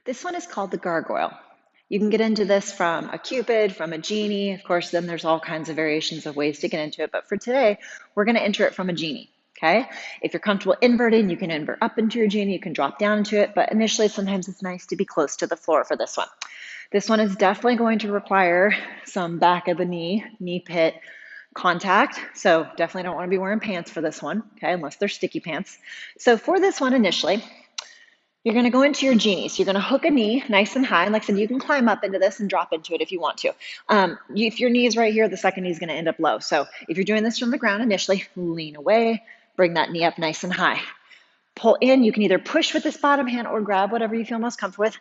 This one is called the Gargoyle. You can get into this from a Cupid, from a genie. Of course, then there's all kinds of variations of ways to get into it. But for today, we're going to enter it from a genie. Okay. If you're comfortable inverting, you can invert up into your genie. You can drop down into it. But initially, sometimes it's nice to be close to the floor for this one. This one is definitely going to require some back of the knee pit contact. So definitely don't want to be wearing pants for this one. Okay. Unless they're sticky pants. So for this one initially, you're going to go into your genie. So you're going to hook a knee nice and high. And like I said, you can climb up into this and drop into it if you want to. If your knee is right here, the second knee is going to end up low. So if you're doing this from the ground initially, lean away, bring that knee up nice and high. Pull in. You can either push with this bottom hand or grab whatever you feel most comfortable with.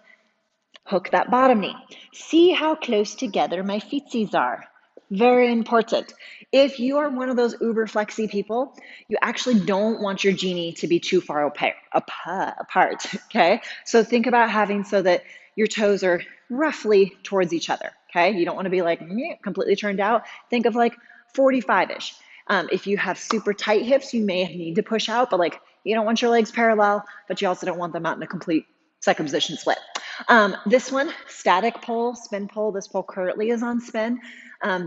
Hook that bottom knee. See how close together my feetsies are. Very important. If you are one of those uber flexy people, you actually don't want your genie to be too far apart, okay? So think about having so that your toes are roughly towards each other, okay? You don't want to be like completely turned out. Think of like 45-ish. If you have super tight hips, you may need to push out, but like you don't want your legs parallel, but you also don't want them out in a complete second position split. This one, static pole, spin pole. This pole currently is on spin.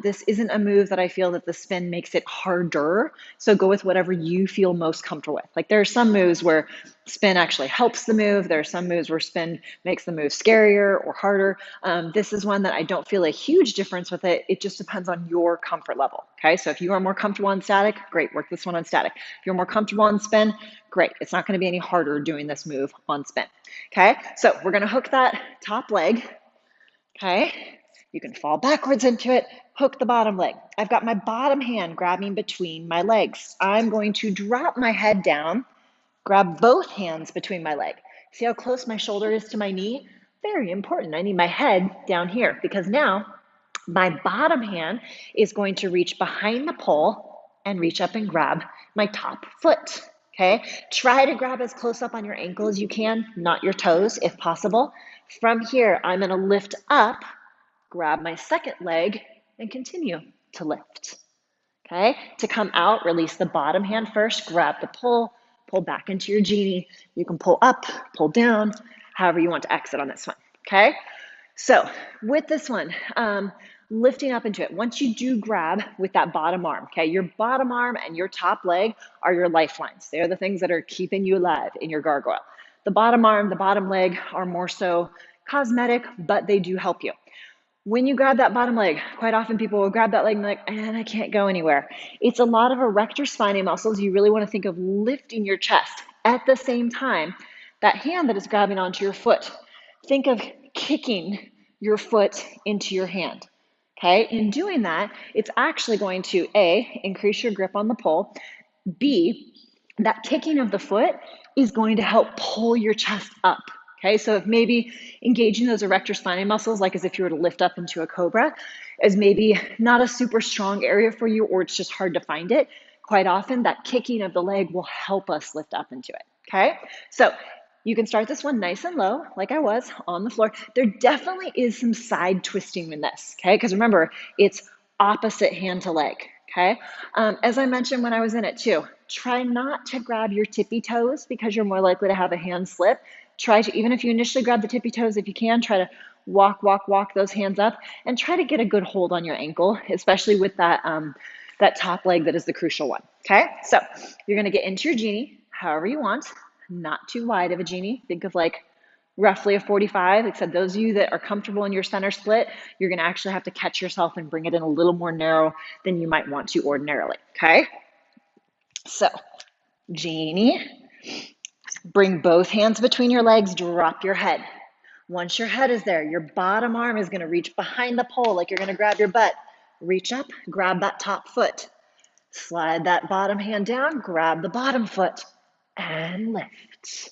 This isn't a move that I feel that the spin makes it harder. So go with whatever you feel most comfortable with. Like there are some moves where spin actually helps the move. There are some moves where spin makes the move scarier or harder. This is one that I don't feel a huge difference with it. It just depends on your comfort level. Okay, so if you are more comfortable on static, great, work this one on static. If you're more comfortable on spin, great. It's not going to be any harder doing this move on spin. Okay, so we're going to hook that top leg. Okay, you can fall backwards into it, hook the bottom leg. I've got my bottom hand grabbing between my legs. I'm going to drop my head down, grab both hands between my leg. See how close my shoulder is to my knee? Very important. I need my head down here because now my bottom hand is going to reach behind the pole and reach up and grab my top foot. Okay, try to grab as close up on your ankle as you can, not your toes if possible. From here, I'm going to lift up, grab my second leg, and continue to lift. Okay, to come out, release the bottom hand first, grab the pole, pull back into your genie. You can pull up, pull down, however you want to exit on this one. Okay, so with this one, lifting up into it. Once you do grab with that bottom arm, okay, your bottom arm and your top leg are your lifelines. They're the things that are keeping you alive in your gargoyle. The bottom arm, the bottom leg are more so cosmetic, but they do help you. When you grab that bottom leg, quite often people will grab that leg and be like, and I can't go anywhere. It's a lot of erector spinae muscles. You really want to think of lifting your chest. At the same time, that hand that is grabbing onto your foot, think of kicking your foot into your hand. Okay, in doing that, it's actually going to A, increase your grip on the pole, B, that kicking of the foot is going to help pull your chest up. Okay, so if maybe engaging those erector spinae muscles, like as if you were to lift up into a cobra, is maybe not a super strong area for you, or it's just hard to find it, quite often that kicking of the leg will help us lift up into it. Okay, so you can start this one nice and low, like I was on the floor. There definitely is some side twisting in this, okay? Because remember, it's opposite hand to leg, okay? As I mentioned when I was in it too, try not to grab your tippy toes because you're more likely to have a hand slip. Try to, even if you initially grab the tippy toes, if you can, try to walk those hands up and try to get a good hold on your ankle, especially with that, that top leg that is the crucial one, okay? So you're gonna get into your genie however you want. Not too wide of a genie. Think of like roughly a 45, except those of you that are comfortable in your center split, you're going to actually have to catch yourself and bring it in a little more narrow than you might want to ordinarily. Okay. So genie, bring both hands between your legs, drop your head. Once your head is there, your bottom arm is going to reach behind the pole like you're going to grab your butt. Reach up, grab that top foot. Slide that bottom hand down, grab the bottom foot and lift.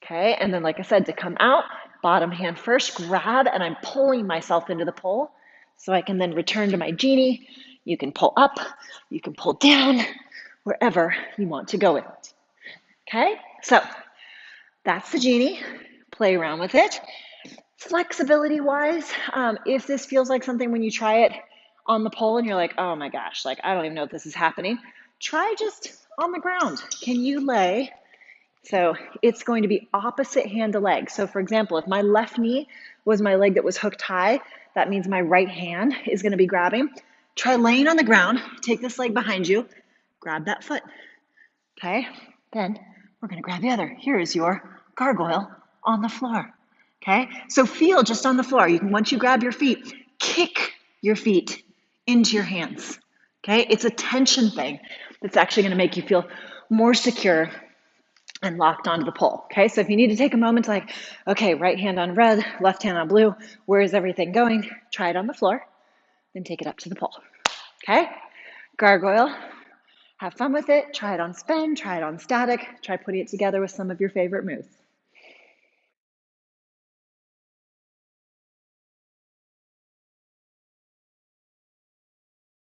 Okay, and then like I said, to come out, bottom hand first, grab, and I'm pulling myself into the pole so I can then return to my genie. You can pull up, you can pull down, wherever you want to go with it. Okay, so that's the genie. Play around with it. Flexibility wise, if this feels like something when you try it on the pole and you're like, oh my gosh, like I don't even know if this is happening, try just on the ground. Can you lay So it's going to be opposite hand to leg. So for example, if my left knee was my leg that was hooked high, that means my right hand is going to be grabbing. Try laying on the ground, take this leg behind you, grab that foot, okay? Then we're going to grab the other. Here is your gargoyle on the floor, okay? So feel just on the floor. You can, once you grab your feet, kick your feet into your hands, okay? It's a tension thing that's actually going to make you feel more secure and locked onto the pole, okay? So if you need to take a moment to like, okay, right hand on red, left hand on blue, where is everything going? Try it on the floor, then take it up to the pole, okay? Gargoyle, have fun with it. Try it on spin, try it on static, try putting it together with some of your favorite moves.